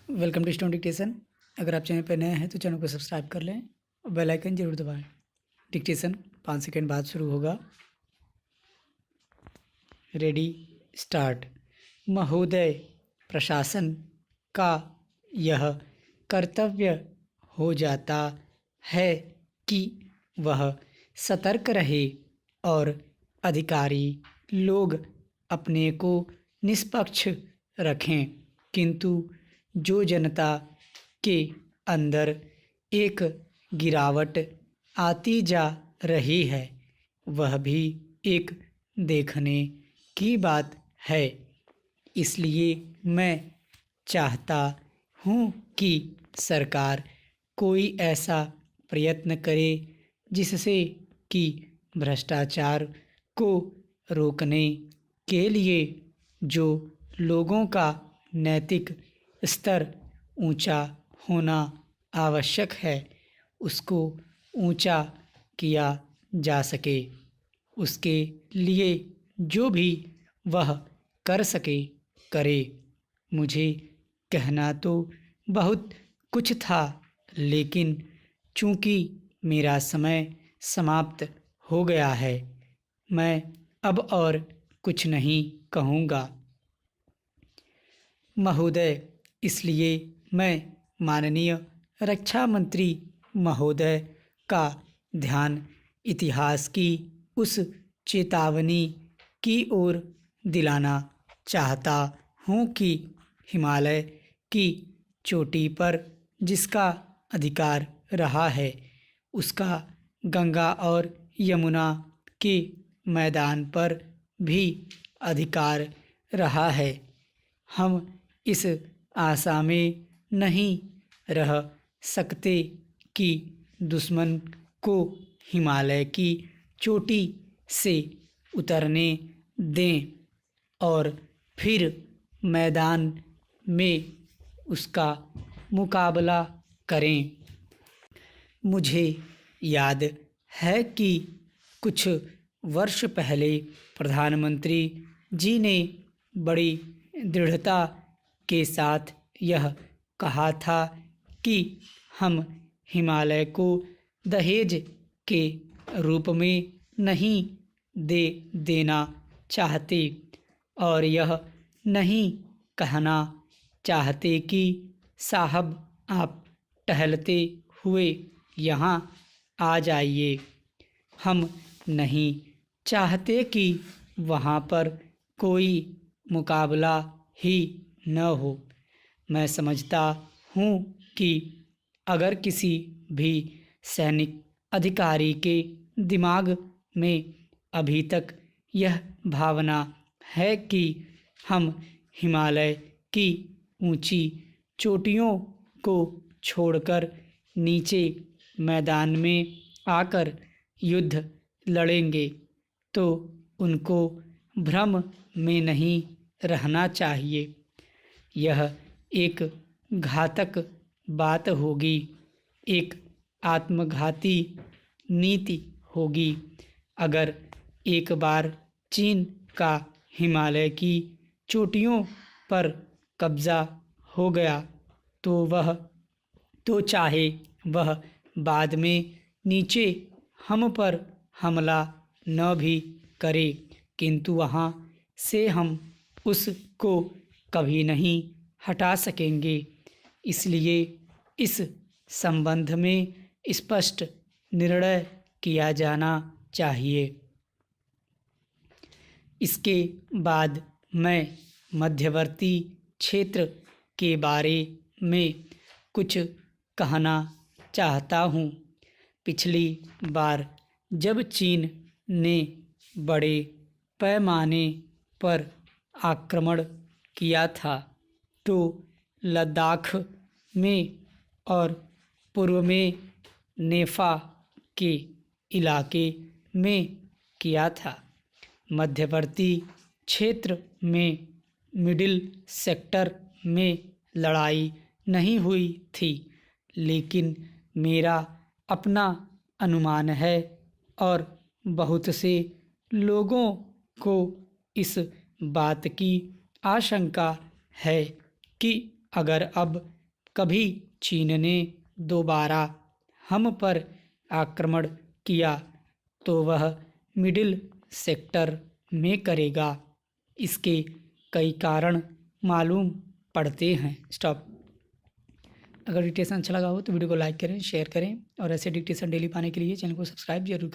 Welcome to stone dictation. अगर आप channel पर नए हैं तो चैनल को सब्सक्राइब कर लें और बेल आइकन जरूर दबाएं। डिक्टेशन 5 सेकंड बाद शुरू होगा। Ready, start. महोदय, प्रशासन का यह कर्तव्य हो जाता है कि वह सतर्क रहे और अधिकारी लोग अपने को निष्पक्ष रखें, किंतु जो जनता के अंदर एक गिरावट आती जा रही है वह भी एक देखने की बात है। इसलिए मैं चाहता हूँ कि सरकार कोई ऐसा प्रयत्न करे जिससे कि भ्रष्टाचार को रोकने के लिए जो लोगों का नैतिक स्तर ऊंचा होना आवश्यक है उसको ऊंचा किया जा सके। उसके लिए जो भी वह कर सके करे। मुझे कहना तो बहुत कुछ था, लेकिन चूंकि मेरा समय समाप्त हो गया है, मैं अब और कुछ नहीं कहूँगा। महोदय, इसलिए मैं माननीय रक्षा मंत्री महोदय का ध्यान इतिहास की उस चेतावनी की ओर दिलाना चाहता हूँ कि हिमालय की चोटी पर जिसका अधिकार रहा है उसका गंगा और यमुना के मैदान पर भी अधिकार रहा है। हम इस आशा में नहीं रह सकते कि दुश्मन को हिमालय की चोटी से उतरने दें और फिर मैदान में उसका मुकाबला करें। मुझे याद है कि कुछ वर्ष पहले प्रधानमंत्री जी ने बड़ी दृढ़ता के साथ यह कहा था कि हम हिमालय को दहेज के रूप में नहीं दे देना चाहते और यह नहीं कहना चाहते कि साहब आप टहलते हुए यहाँ आ जाइए। हम नहीं चाहते कि वहाँ पर कोई मुकाबला ही न हो। मैं समझता हूँ कि अगर किसी भी सैनिक अधिकारी के दिमाग में अभी तक यह भावना है कि हम हिमालय की ऊंची चोटियों को छोड़कर नीचे मैदान में आकर युद्ध लड़ेंगे, तो उनको भ्रम में नहीं रहना चाहिए। यह एक घातक बात होगी, एक आत्मघाती नीति होगी। अगर एक बार चीन का हिमालय की चोटियों पर कब्जा हो गया तो चाहे वह बाद में नीचे हम पर हमला न भी करे, किंतु वहाँ से हम उसको कभी नहीं हटा सकेंगे। इसलिए इस संबंध में स्पष्ट निर्णय किया जाना चाहिए। इसके बाद मैं मध्यवर्ती क्षेत्र के बारे में कुछ कहना चाहता हूँ। पिछली बार जब चीन ने बड़े पैमाने पर आक्रमण किया था तो लद्दाख में और पूर्व में नेफा के इलाके में किया था। मध्यवर्ती क्षेत्र में मिडिल सेक्टर में लड़ाई नहीं हुई थी, लेकिन मेरा अपना अनुमान है और बहुत से लोगों को इस बात की आशंका है कि अगर अब कभी चीन ने दोबारा हम पर आक्रमण किया तो वह मिडिल सेक्टर में करेगा। इसके कई कारण मालूम पड़ते हैं। स्टॉप। अगर डिक्टेशन अच्छा लगा हो तो वीडियो को लाइक करें, शेयर करें और ऐसे डिक्टेशन डेली पाने के लिए चैनल को सब्सक्राइब जरूर करें।